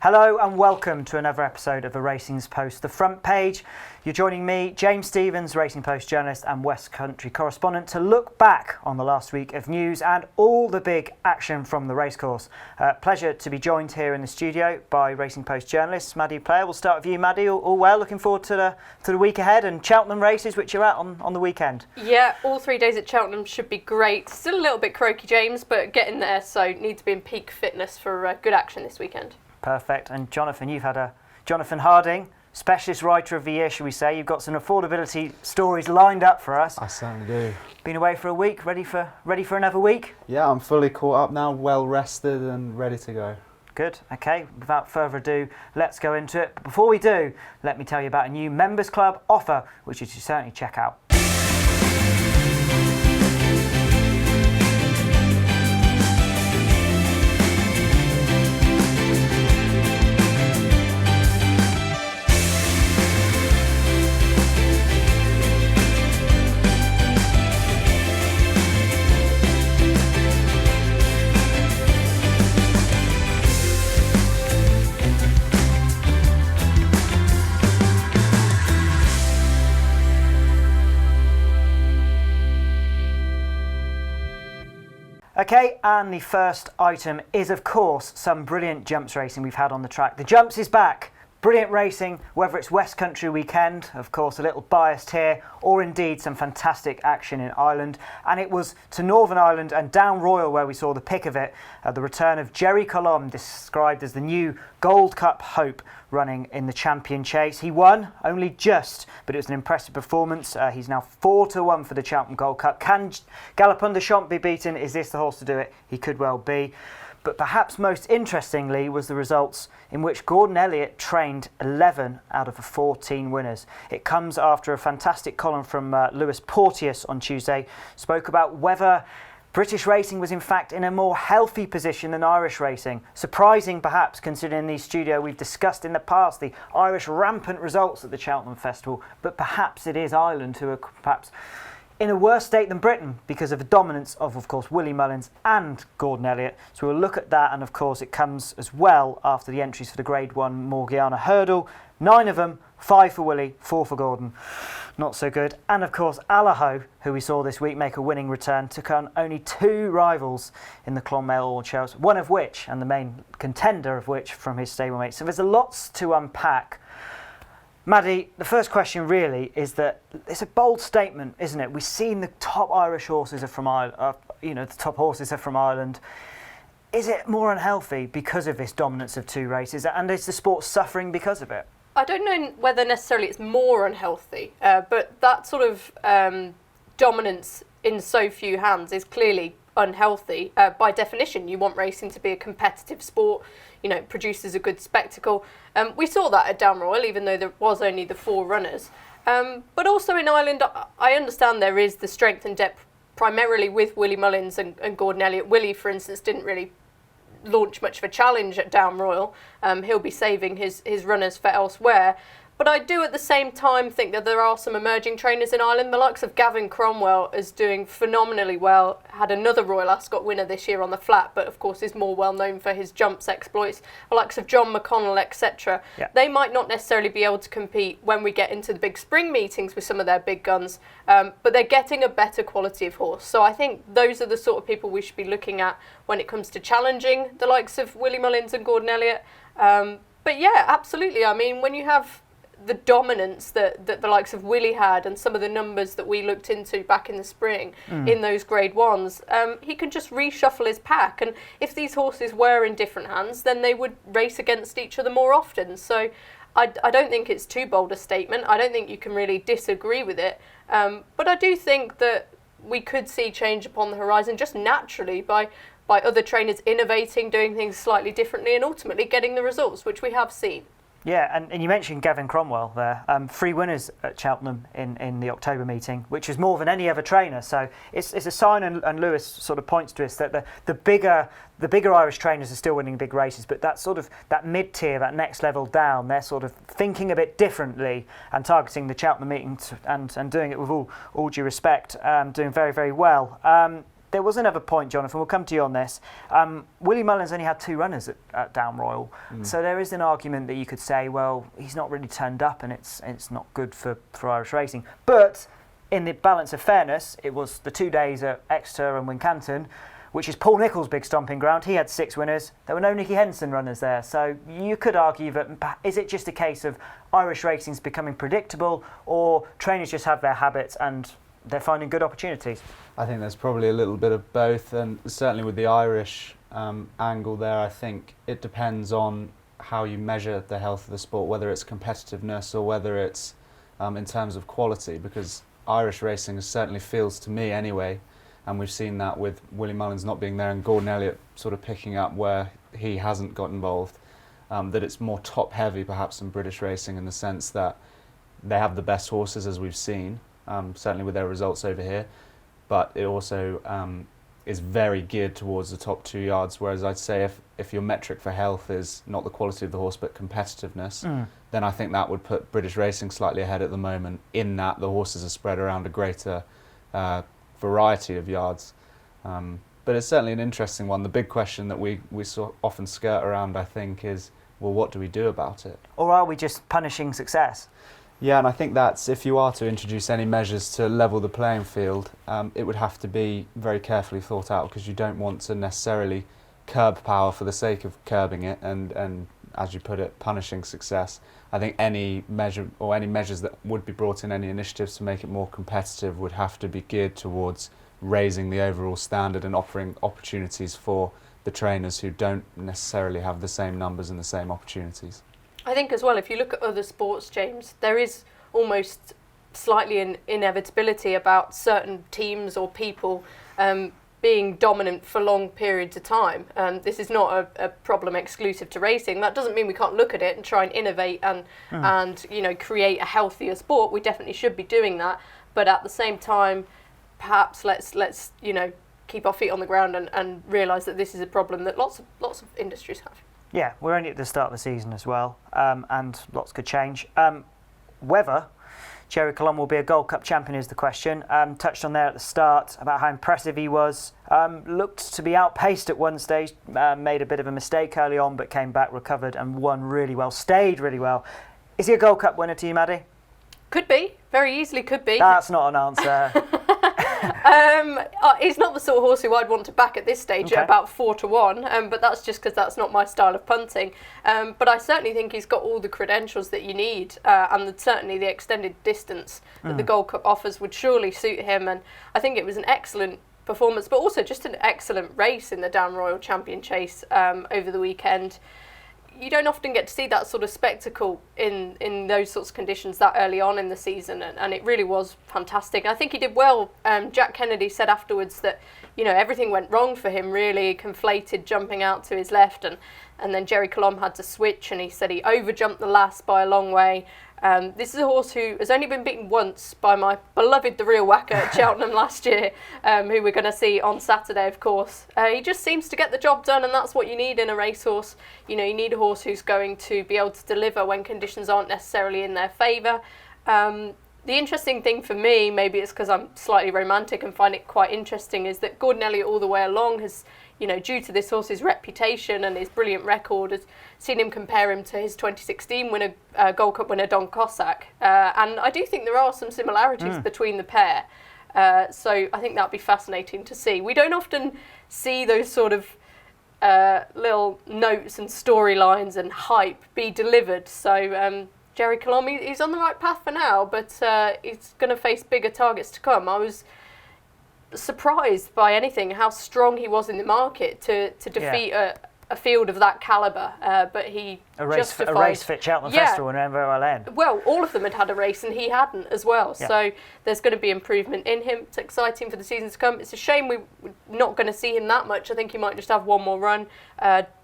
Hello and welcome to another episode of the Racing's Post, the front page. You're joining me, James Stevens, Racing Post journalist and West Country correspondent, to look back on the last week of news and all the big action from the racecourse. Pleasure to be joined here in the studio by Racing Post journalist Maddy Playle. We'll start with you, Maddy. All well? Looking forward to the week ahead and Cheltenham races, which you're at on the weekend. Yeah, all 3 days at Cheltenham should be great. Still a little bit croaky, James, but getting there, so need to be in peak fitness for good action this weekend. Perfect. And Jonathan, you've had Jonathan Harding, Specialist Writer of the Year, shall we say. You've got some affordability stories lined up for us. I certainly do. Been away for a week, ready for another week? Yeah, I'm fully caught up now, well rested and ready to go. Good. Okay, without further ado, let's go into it. But before we do, let me tell you about a new Members Club offer, which you should certainly check out. Okay, and the first item is, of course, some brilliant jumps racing we've had on the track. The Jumps is back. Brilliant racing, whether it's West Country weekend, of course, a little biased here, or indeed some fantastic action in Ireland. And it was to Northern Ireland and Down Royal where we saw the pick of it, the return of Gerri Colombe, described as the new Gold Cup hope running in the champion chase. He won, only just, but it was an impressive performance. He's now 4-1 for the Cheltenham Gold Cup. Can Galopin de Champ be beaten? Is this the horse to do it? He could well be. But perhaps most interestingly was the results in which Gordon Elliott trained 11 out of the 14 winners. It comes after a fantastic column from Lewis Porteous on Tuesday, spoke about whether British racing was in fact in a more healthy position than Irish racing. Surprising perhaps, considering in the studio we've discussed in the past the Irish rampant results at the Cheltenham Festival, but perhaps it is Ireland who are perhaps in a worse state than Britain because of the dominance of course, Willie Mullins and Gordon Elliott. So we'll look at that, and of course it comes as well after the entries for the Grade 1 Morgiana Hurdle. 9 of them, 5 for Willie, 4 for Gordon. Not so good. And of course Allaho, who we saw this week make a winning return, took on only 2 rivals in the Clonmel All Chels, one of which, and the main contender of which, from his stablemate. So there's a lot to unpack. Maddy, the first question really is that it's a bold statement, isn't it? We've seen the top Irish horses are from Ireland. The top horses are from Ireland. Is it more unhealthy because of this dominance of 2 races, and is the sport suffering because of it? I don't know whether necessarily it's more unhealthy, but that sort of dominance in so few hands is clearly unhealthy. By definition, you want racing to be a competitive sport. It produces a good spectacle. We saw that at Down Royal, even though there was only the 4 runners. But also in Ireland, I understand there is the strength and depth primarily with Willie Mullins and Gordon Elliott. Willie, for instance, didn't really launch much of a challenge at Down Royal. He'll be saving his runners for elsewhere. But I do at the same time think that there are some emerging trainers in Ireland. The likes of Gavin Cromwell is doing phenomenally well. Had another Royal Ascot winner this year on the flat, but of course is more well known for his jumps exploits. The likes of John McConnell, etc. Yeah. They might not necessarily be able to compete when we get into the big spring meetings with some of their big guns, but they're getting a better quality of horse. So I think those are the sort of people we should be looking at when it comes to challenging the likes of Willie Mullins and Gordon Elliott. But yeah, absolutely. I mean, when you have the dominance that the likes of Willie had and some of the numbers that we looked into back in the spring in those Grade 1s, he can just reshuffle his pack. And if these horses were in different hands, then they would race against each other more often. So I don't think it's too bold a statement. I don't think you can really disagree with it. But I do think that we could see change upon the horizon just naturally by other trainers innovating, doing things slightly differently and ultimately getting the results, which we have seen. Yeah, and you mentioned Gavin Cromwell there. 3 winners at Cheltenham in the October meeting, which is more than any other trainer. So it's a sign, and Lewis sort of points to us that the bigger Irish trainers are still winning big races, but that mid-tier, that next level down, they're sort of thinking a bit differently and targeting the Cheltenham meeting and doing it with all due respect, doing very, very well. there was another point, Jonathan, we'll come to you on this. Willie Mullins only had 2 runners at Down Royal, so there is an argument that you could say, well, he's not really turned up and it's not good for Irish racing. But in the balance of fairness, it was the 2 days at Exeter and Wincanton, which is Paul Nicholls' big stomping ground. He had 6 winners. There were no Nicky Henderson runners there. So you could argue that, is it just a case of Irish racing's becoming predictable, or trainers just have their habits and they're finding good opportunities? I think there's probably a little bit of both, and certainly with the Irish angle there, I think it depends on how you measure the health of the sport, whether it's competitiveness or whether it's in terms of quality, because Irish racing certainly feels, to me anyway, and we've seen that with Willie Mullins not being there and Gordon Elliott sort of picking up where he hasn't got involved, that it's more top-heavy perhaps than British racing, in the sense that they have the best horses, as we've seen, certainly with their results over here, but it also is very geared towards the top 2 yards, whereas I'd say if your metric for health is not the quality of the horse but competitiveness, then I think that would put British racing slightly ahead at the moment, in that the horses are spread around a greater variety of yards. But it's certainly an interesting one. The big question that we often skirt around, I think, is, well, what do we do about it? Or are we just punishing success? Yeah, and I think that's, if you are to introduce any measures to level the playing field, it would have to be very carefully thought out, because you don't want to necessarily curb power for the sake of curbing it and as you put it, punishing success. I think any measure or any measures that would be brought in, any initiatives to make it more competitive, would have to be geared towards raising the overall standard and offering opportunities for the trainers who don't necessarily have the same numbers and the same opportunities. I think as well, if you look at other sports, James, there is almost slightly an inevitability about certain teams or people being dominant for long periods of time. This is not a problem exclusive to racing. That doesn't mean we can't look at it and try and innovate and you know, create a healthier sport. We definitely should be doing that. But at the same time, perhaps let's you know, keep our feet on the ground and realise that this is a problem that lots of industries have. Yeah, we're only at the start of the season as well, and lots could change. Whether Gerri Colombe will be a Gold Cup champion is the question. Touched on there at the start about how impressive he was. Looked to be outpaced at one stage, made a bit of a mistake early on, but came back, recovered and won really well, stayed really well. Is he a Gold Cup winner to you, Maddy? Could be, very easily could be. That's not an answer. He's not the sort of horse who I'd want to back at this stage at about 4-1, but that's just because that's not my style of punting. But I certainly think he's got all the credentials that you need, and certainly the extended distance that the Gold Cup offers would surely suit him. And I think it was an excellent performance, but also just an excellent race in the Down Royal Champion Chase over the weekend. You don't often get to see that sort of spectacle in those sorts of conditions that early on in the season, and it really was fantastic. I think he did well. Jack Kennedy said afterwards that, you know, everything went wrong for him, really conflated jumping out to his left, and then Gerri Colombe had to switch, and he said he overjumped the last by a long way. This is a horse who has only been beaten once by my beloved The Real Whacker at Cheltenham last year, who we're going to see on Saturday, of course. He just seems to get the job done, and that's what you need in a racehorse. You know, you need a horse who's going to be able to deliver when conditions aren't necessarily in their favour. The interesting thing for me, maybe it's because I'm slightly romantic and find it quite interesting, is that Gordon Elliott all the way along has, you know, due to this horse's reputation and his brilliant record, has seen him compare him to his 2016 winner, Gold Cup winner Don Cossack. And I do think there are some similarities between the pair. So I think that'd be fascinating to see. We don't often see those sort of little notes and storylines and hype be delivered. So Gerri Colombe, he's on the right path for now, but he's going to face bigger targets to come. I was surprised by anything how strong he was in the market to defeat a field of that calibre, but he a race fit Cheltenham Festival and MVOLN. Well, all of them had a race and he hadn't as well, so there's going to be improvement in him. It's exciting for the season to come. It's a shame we're not going to see him that much. I think he might just have one more run.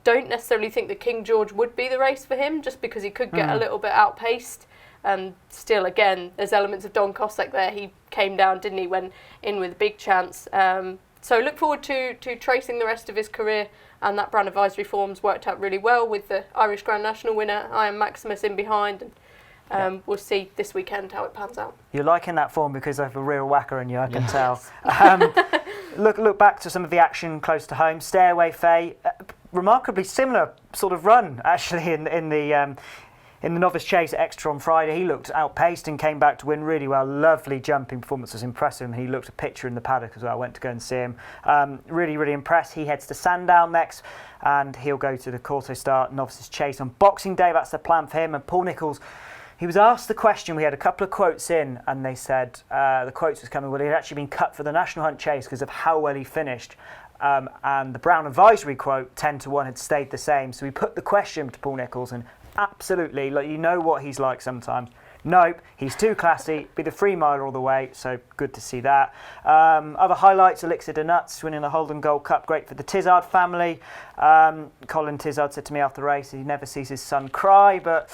Don't necessarily think that King George would be the race for him, just because he could get a little bit outpaced. Still, again, there's elements of Don Cossack there. He came down, didn't he, when in with a big chance. So look forward to tracing the rest of his career, and that Brand Advisory form's worked out really well with the Irish Grand National winner, Iron Maximus, in behind. We'll see this weekend how it pans out. You're liking that form because of a real whacker in you, I can tell. Look back to some of the action close to home. Stairway Fay, remarkably similar sort of run actually in the novice chase at Exeter on Friday. He looked outpaced and came back to win really well. Lovely jumping performance, was impressive. And he looked a picture in the paddock as well. I went to go and see him. Really, really impressed. He heads to Sandown next, and he'll go to the Corto Star novices chase on Boxing Day. That's the plan for him. And Paul Nicholls, he was asked the question. We had a couple of quotes in, and they said the quotes was coming. Well, he had actually been cut for the National Hunt Chase because of how well he finished. And the Brown Advisory quote, 10-1, had stayed the same. So we put the question to Paul Nicholls, and absolutely, like, you know what he's like sometimes. Nope, he's too classy. Be the 3 miler all the way, so good to see that. Other highlights: Elixir de Nuts winning the Holden Gold Cup, great for the Tizard family. Colin Tizard said to me after the race he never sees his son cry, but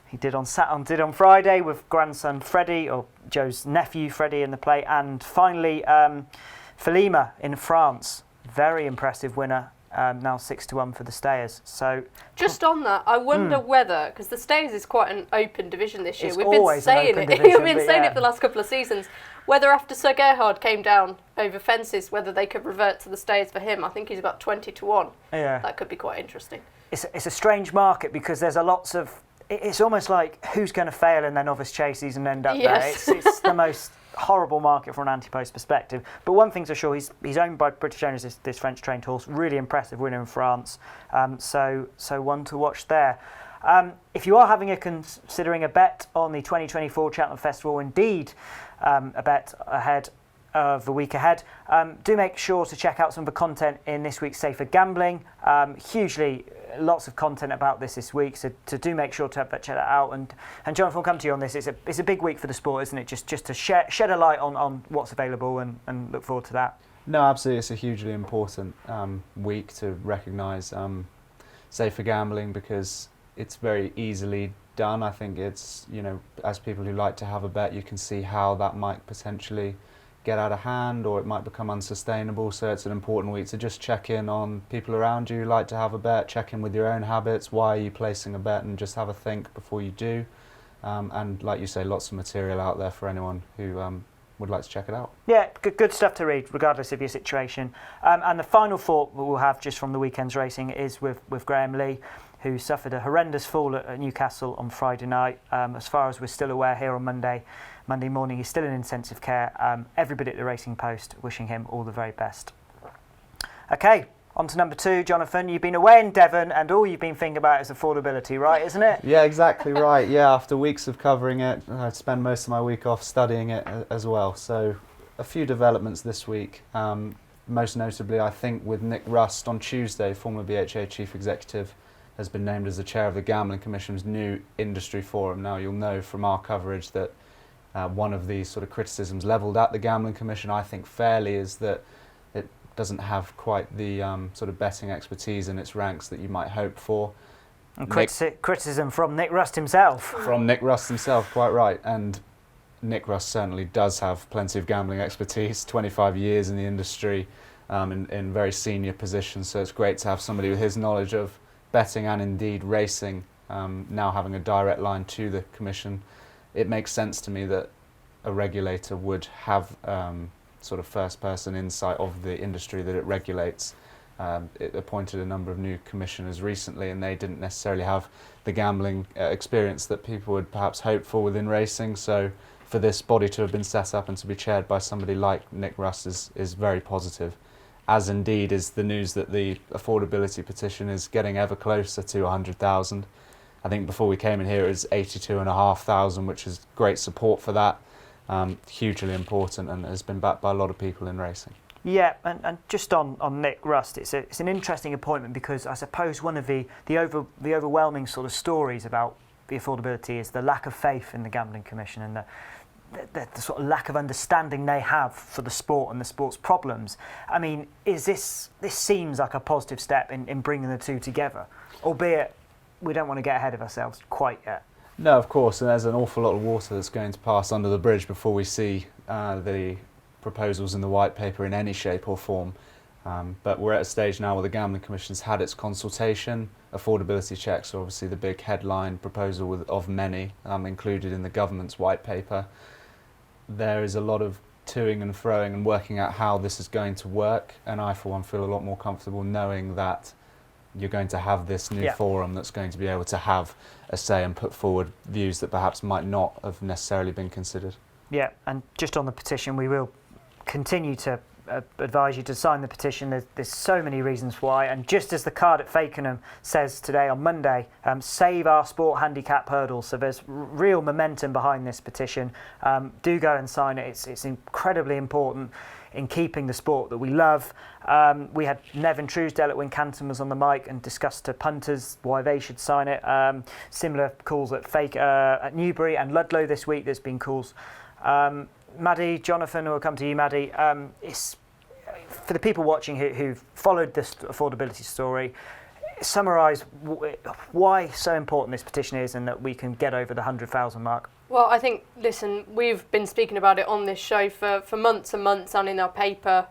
he did on Friday with grandson Freddie, or Joe's nephew Freddie, in the play. And finally, Felima in France, very impressive winner. Now 6-1 for the Stayers. So just on that, I wonder whether, because the Stayers is quite an open division this year. It's We've been saying it. We've been saying it for the last couple of seasons. Whether after Sir Gerhard came down over fences, whether they could revert to the Stayers for him. I think he's about 20-1. Yeah, that could be quite interesting. It's a strange market because there's a lots of. It's almost like who's going to fail in their novice chases and end up there. It's the most horrible market from an anti-post perspective. But one thing's for sure, he's owned by British owners, this French trained horse. Really impressive winner in France. So one to watch there. If you are considering a bet on the 2024 Cheltenham Festival, indeed a bet ahead of the week ahead, do make sure to check out some of the content in this week's Safer Gambling. Lots of content about this week, so do make sure to check that out. And Jonathan, we'll come to you on this. It's a big week for the sport, isn't it? Just to shed a light on what's available and look forward to that. No, absolutely. It's a hugely important week to recognise safer gambling because it's very easily done. I think it's, as people who like to have a bet, you can see how that might potentially get out of hand or it might become unsustainable. So it's an important week to just check in on people around you who like to have a bet, check in with your own habits. Why are you placing a bet? And just have a think before you do. And like you say, lots of material out there for anyone who would like to check it out. Yeah, good stuff to read, regardless of your situation. And the final thought we'll have just from the weekend's racing is with Graham Lee, who suffered a horrendous fall at Newcastle on Friday night. As far as we're still aware here on Monday morning, he's still in intensive care. Everybody at the Racing Post wishing him all the very best. Okay, on to number 2, Jonathan. You've been away in Devon and all you've been thinking about is affordability, right, isn't it? Yeah, exactly right. Yeah, after weeks of covering it, I spend most of my week off studying it as well. So a few developments this week. Most notably, I think, with Nick Rust on Tuesday, former BHA Chief Executive, has been named as the chair of the Gambling Commission's new industry forum. Now, you'll know from our coverage that one of the sort of criticisms levelled at the Gambling Commission, I think fairly, is that it doesn't have quite the sort of betting expertise in its ranks that you might hope for. And criticism from Nick Rust himself. From Nick Rust himself, quite right. And Nick Rust certainly does have plenty of gambling expertise, 25 years in the industry, in very senior positions, so it's great to have somebody with his knowledge of betting and indeed racing now having a direct line to the Commission. It makes sense to me that a regulator would have sort of first-person insight of the industry that it regulates. It appointed a number of new commissioners recently and they didn't necessarily have the gambling experience that people would perhaps hope for within racing. So for this body to have been set up and to be chaired by somebody like Nick Rust is very positive. As indeed is the news that the affordability petition is getting ever closer to 100,000. I think before we came in here it was 82,500, which is great support for that. Hugely important and has been backed by a lot of people in racing. Yeah, and just on Nick Rust, it's an interesting appointment because I suppose one of the overwhelming sort of stories about the affordability is the lack of faith in the Gambling Commission and the sort of lack of understanding they have for the sport and the sport's problems. I mean, this seems like a positive step in bringing the two together, albeit we don't want to get ahead of ourselves quite yet. No, of course, and there's an awful lot of water that's going to pass under the bridge before we see the proposals in the white paper in any shape or form. But we're at a stage now where the Gambling Commission's had its consultation. Affordability checks are obviously the big headline proposal of many, included in the government's white paper. There is a lot of toing and froing and working out how this is going to work, and I for one feel a lot more comfortable knowing that you're going to have this new forum that's going to be able to have a say and put forward views that perhaps might not have necessarily been considered. Yeah, and just on the petition, we will continue to advise you to sign the petition. There's so many reasons why, and just as the card at Fakenham says today on Monday, save our sport handicap hurdles. So there's real momentum behind this petition. Do go and sign it. It's incredibly important in keeping the sport that we love. We had Nevin Truesdale at Wincanton was on the mic and discussed to punters why they should sign it. Similar calls at Newbury and Ludlow this week. There's been calls. Maddy, Jonathan, we'll come to you, Maddy. It's for the people watching who've followed this affordability story, summarise why so important this petition is and that we can get over the 100,000 mark. Well, I think, listen, we've been speaking about it on this show for months and months and in our paper,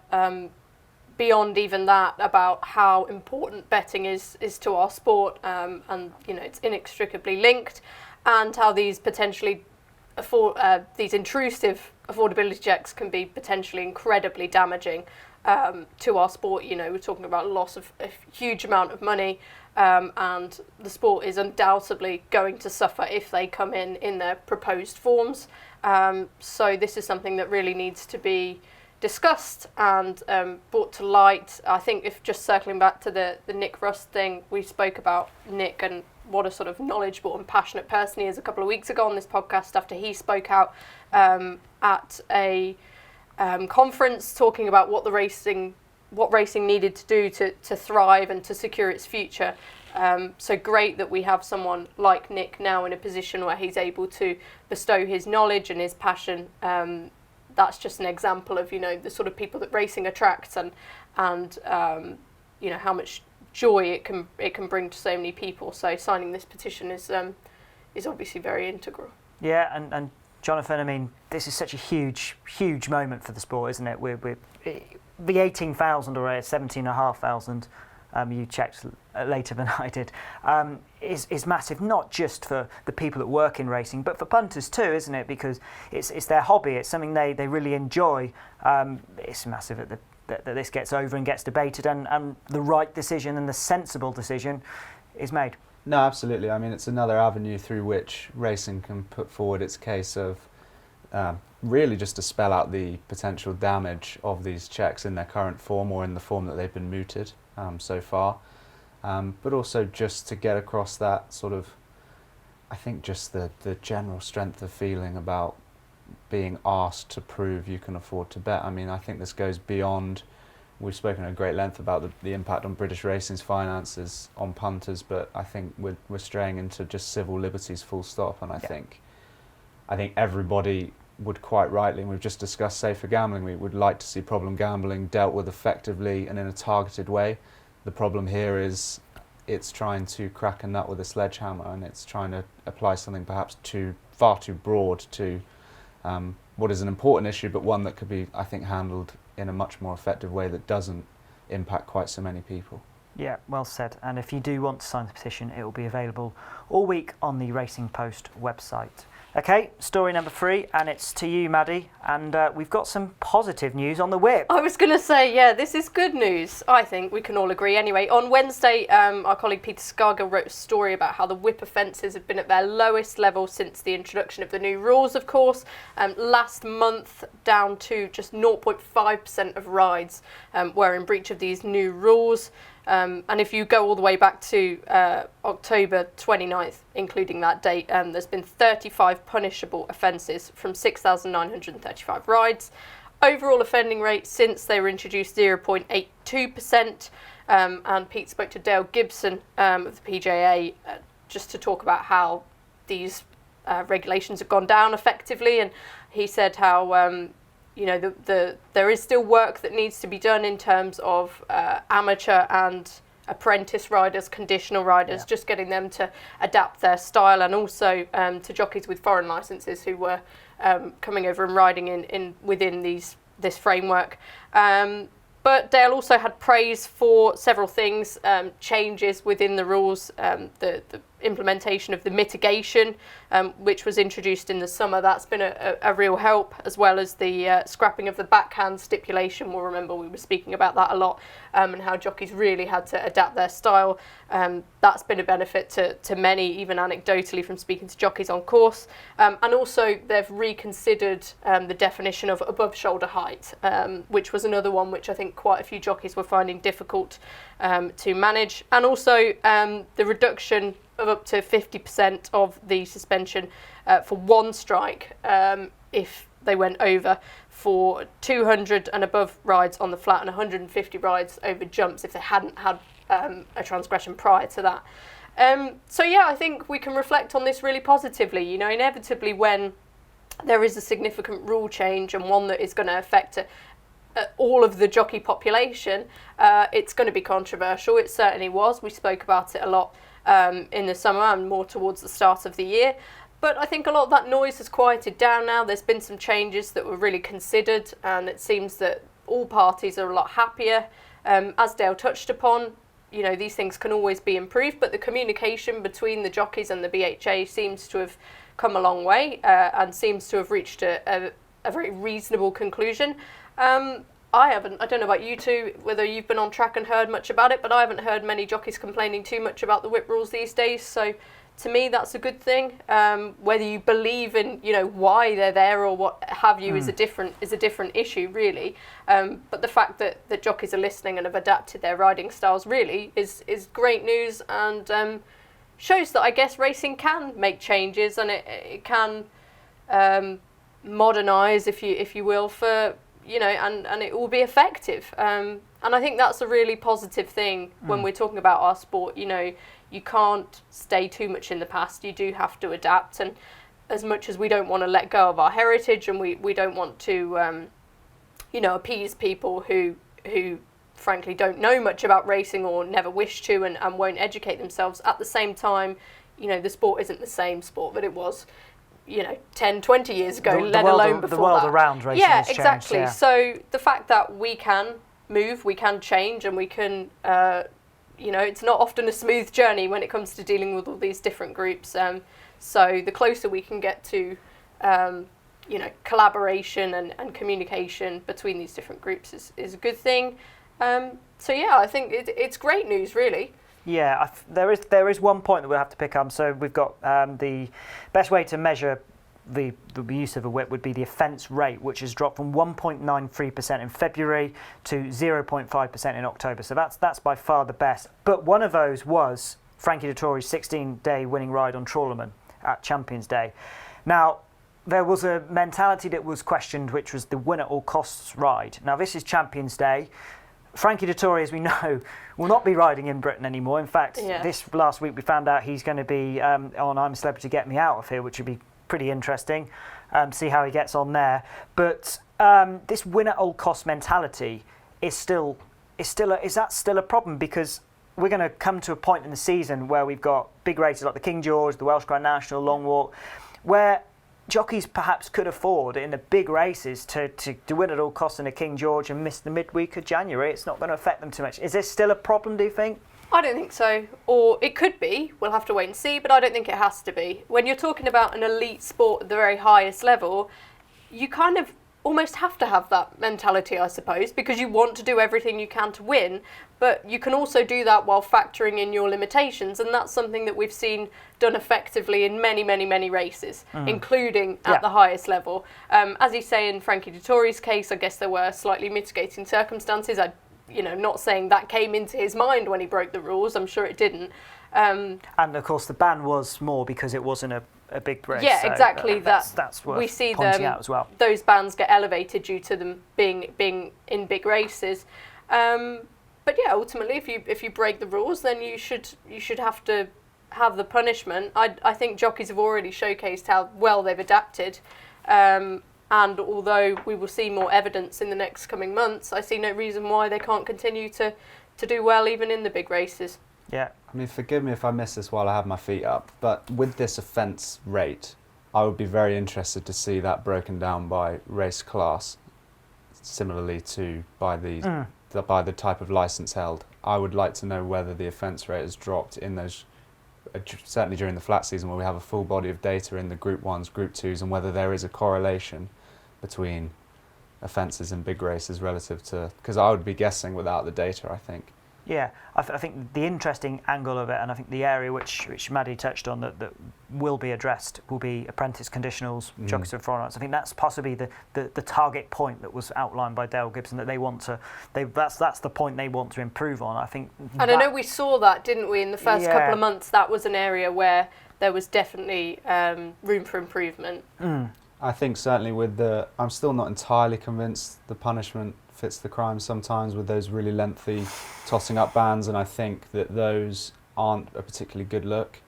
beyond even that, about how important betting is to our sport, and, you know, it's inextricably linked, and how these potentially these intrusive affordability checks can be potentially incredibly damaging to our sport. You know, we're talking about loss of a huge amount of money, and the sport is undoubtedly going to suffer if they come in their proposed forms. So this is something that really needs to be discussed and brought to light. I think if just circling back to the Nick Rust thing, we spoke about Nick and what a sort of knowledgeable and passionate person he is a couple of weeks ago on this podcast after he spoke out at a conference talking about what racing needed to do to thrive and to secure its future. So great that we have someone like Nick now in a position where he's able to bestow his knowledge and his passion. That's just an example of, you know, the sort of people that racing attracts and you know, how much joy it can bring to so many people. So signing this petition is obviously very integral. Yeah, and Jonathan, I mean, this is such a huge moment for the sport, isn't it? We're the 18,000 or 17,500. You checked later than I did. Is massive, not just for the people that work in racing, but for punters too, isn't it? Because it's their hobby. It's something they really enjoy. It's massive that this gets over and gets debated, and the right decision and the sensible decision is made. No, absolutely. I mean, it's another avenue through which racing can put forward its case of really just to spell out the potential damage of these checks in their current form or in the form that they've been mooted so far. But also just to get across that sort of, I think just the general strength of feeling about being asked to prove you can afford to bet. I mean, I think this goes beyond, we've spoken at great length about the impact on British racing's finances on punters, but I think we're straying into just civil liberties full stop, and I think everybody would quite rightly, and we've just discussed safer gambling, we would like to see problem gambling dealt with effectively and in a targeted way. The problem here is it's trying to crack a nut with a sledgehammer, and it's trying to apply something perhaps far too broad to what is an important issue, but one that could be, I think, handled in a much more effective way that doesn't impact quite so many people. Yeah, well said. And if you do want to sign the petition, it will be available all week on the Racing Post website. Okay, story number 3, and it's to you, Maddy, and we've got some positive news on the whip. I was going to say, yeah, this is good news. I think we can all agree. Anyway, on Wednesday, our colleague Peter Scargill wrote a story about how the whip offences have been at their lowest level since the introduction of the new rules, of course. Last month, down to just 0.5% of rides were in breach of these new rules. And if you go all the way back to October 29th, including that date, there's been 35 punishable offences from 6,935 rides. Overall offending rate since they were introduced, 0.82%. And Pete spoke to Dale Gibson of the PJA just to talk about how these regulations have gone down effectively. And he said how you know, there is still work that needs to be done in terms of amateur and apprentice riders, conditional riders, just getting them to adapt their style, and also to jockeys with foreign licences who were coming over and riding in within this framework. But But Dale also had praise for several things, changes within the rules, the implementation of the mitigation, which was introduced in the summer. That's been a real help, as well as the scrapping of the backhand stipulation. We'll remember we were speaking about that a lot, and how jockeys really had to adapt their style. That's been a benefit to many, even anecdotally from speaking to jockeys on course. And also they've reconsidered the definition of above shoulder height, which was another one which I think quite a few jockeys were finding difficult to manage. And also the reduction of up to 50% of the suspension for one strike if they went over, for 200 and above rides on the flat, and 150 rides over jumps if they hadn't had a transgression prior to that. So yeah, I think we can reflect on this really positively. You know, inevitably when there is a significant rule change, and one that is going to affect all of the jockey population, it's going to be controversial. It certainly was. We spoke about it a lot in the summer and more towards the start of the year. But I think a lot of that noise has quieted down now. There's been some changes that were really considered, and it seems that all parties are a lot happier. As Dale touched upon, you know, these things can always be improved, but the communication between the jockeys and the BHA seems to have come a long way, and seems to have reached a very reasonable conclusion. I don't know about you two, whether you've been on track and heard much about it, but I haven't heard many jockeys complaining too much about the whip rules these days. So to me, that's a good thing. Whether you believe in, you know, why they're there or what have you is a different issue, really. But the fact that jockeys are listening and have adapted their riding styles really is great news, and shows that I guess racing can make changes, and it can modernise, if you will, for, you know, and it will be effective. And I think that's a really positive thing when we're talking about our sport. You know, you can't stay too much in the past. You do have to adapt. And as much as we don't want to let go of our heritage, and we don't want to, you know, appease people who frankly don't know much about racing or never wish to and won't educate themselves, at the same time, you know, the sport isn't the same sport that it was, you know, 10, 20 years ago, let alone before that. The world around racing has changed. Exactly. Yeah. So the fact that we can move, we can change, and we can, you know, it's not often a smooth journey when it comes to dealing with all these different groups. So the closer we can get to, you know, collaboration and communication between these different groups is a good thing. So yeah, I think it's great news, really. Yeah, there is one point that we'll have to pick up. So we've got the best way to measure the use of a whip would be the offence rate, which has dropped from 1.93% in February to 0.5% in October. So that's by far the best. But one of those was Frankie Dettori's 16-day winning ride on Trawlerman at Champions Day. Now, there was a mentality that was questioned, which was the win at all costs ride. Now, this is Champions Day. Frankie Dettori, as we know, will not be riding in Britain anymore. In fact, this last week we found out he's going to be on I'm a Celebrity, Get Me Out of Here, which would be pretty interesting. See how he gets on there. But this win at all cost mentality is that still a problem? Because we're going to come to a point in the season where we've got big races like the King George, the Welsh Grand National, Long Walk, where jockeys perhaps could afford in the big races to win at all costs in a King George and miss the midweek of January. It's not going to affect them too much. Is this still a problem, do you think? I don't think so. Or it could be. We'll have to wait and see, but I don't think it has to be. When you're talking about an elite sport at the very highest level, you kind of almost have to have that mentality, I suppose, because you want to do everything you can to win, but you can also do that while factoring in your limitations, and that's something that we've seen done effectively in many, many, many races, including at the highest level. As you say, in Frankie Dettori's case, I guess there were slightly mitigating circumstances. Not saying that came into his mind when he broke the rules. I'm sure it didn't. And of course, the ban was more because it wasn't a big race. Yeah, so exactly. That's worth we see pointing out as well. Those bans get elevated due to them being in big races. But yeah, ultimately, if you break the rules, then you should have to have the punishment. I think jockeys have already showcased how well they've adapted. And although we will see more evidence in the next coming months, I see no reason why they can't continue to do well even in the big races. Yeah. I mean, forgive me if I miss this while I have my feet up, but with this offence rate, I would be very interested to see that broken down by race class, similarly to by the by the type of licence held. I would like to know whether the offence rate has dropped in those, certainly during the flat season where we have a full body of data in the Group 1s, Group 2s, and whether there is a correlation between offences and big races relative to, because I would be guessing without the data, I think. Yeah, I think the interesting angle of it, and I think the area which Maddy touched on that will be addressed will be apprentice conditionals, jockeys and foreigners. I think that's possibly the target point that was outlined by Dale Gibson, that they want to, that's the point they want to improve on. I think. And I know we saw that, didn't we, in the first couple of months? That was an area where there was definitely room for improvement. I think certainly with the, I'm still not entirely convinced the punishment fits the crime sometimes with those really lengthy tossing up bans, and I think that those aren't a particularly good look.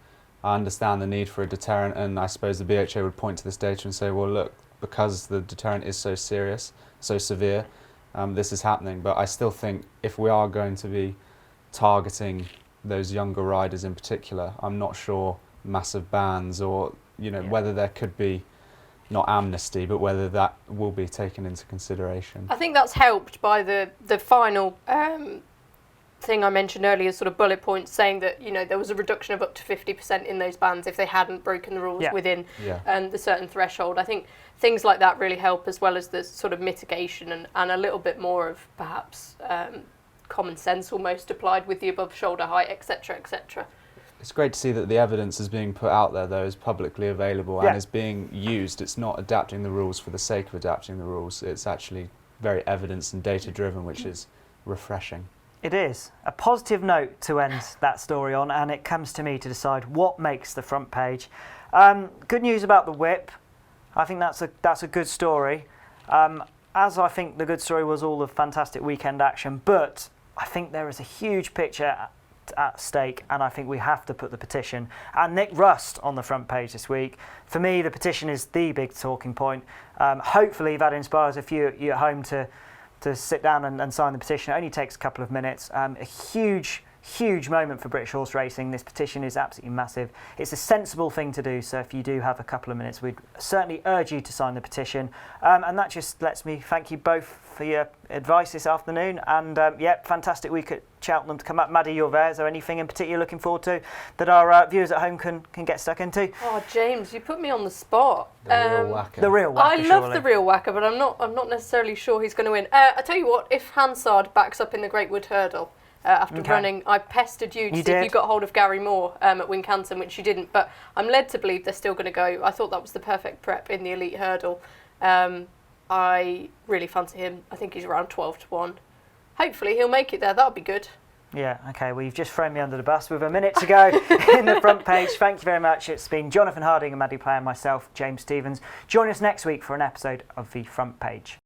I understand the need for a deterrent, and I suppose the BHA would point to this data and say, well look, because the deterrent is so serious, so severe, this is happening. But I still think if we are going to be targeting those younger riders in particular, I'm not sure massive bans or whether there could be not amnesty, but whether that will be taken into consideration. I think that's helped by the final thing I mentioned earlier, sort of bullet points saying that there was a reduction of up to 50% in those bans if they hadn't broken the rules within the certain threshold. I think things like that really help, as well as the sort of mitigation and a little bit more of perhaps common sense almost applied with the above shoulder height, etc., etc. It's great to see that the evidence is being put out there, though, is publicly available and is being used. It's not adapting the rules for the sake of adapting the rules. It's actually very evidence and data driven, which is refreshing. It is. A positive note to end that story on, and it comes to me to decide what makes the front page. Good news about the whip. I think that's a good story. As I think the good story was all the fantastic weekend action, but I think there is a huge picture at stake, and I think we have to put the petition and Nick Rust on the front page this week. For me, the petition is the big talking point. Hopefully that inspires a few of you at home to sit down and sign the petition. It only takes a couple of minutes. A huge moment for British horse racing. This petition is absolutely massive. It's a sensible thing to do, so if you do have a couple of minutes, we'd certainly urge you to sign the petition. And that just lets me thank you both for your advice this afternoon. And fantastic week at Cheltenham to come up. Maddy, you're there. Is there anything in particular you're looking forward to that our viewers at home can get stuck into? Oh, James, you put me on the spot. The real whacker. The real whacker, I love the real whacker, but I'm not necessarily sure he's going to win. I tell you what, if Hansard backs up in the Great Wood Hurdle, after running, I pestered you to see if you got hold of Gary Moore at Wincanton, which you didn't, but I'm led to believe they're still going to go. I thought that was the perfect prep in the elite hurdle. I really fancy him. I think he's around 12-1. Hopefully he'll make it there. That'll be good. Yeah, okay, well, you've just thrown me under the bus with a minute to go in the front page. Thank you very much. It's been Jonathan Harding and Maddy Playle and myself, James Stevens. Join us next week for an episode of the front page.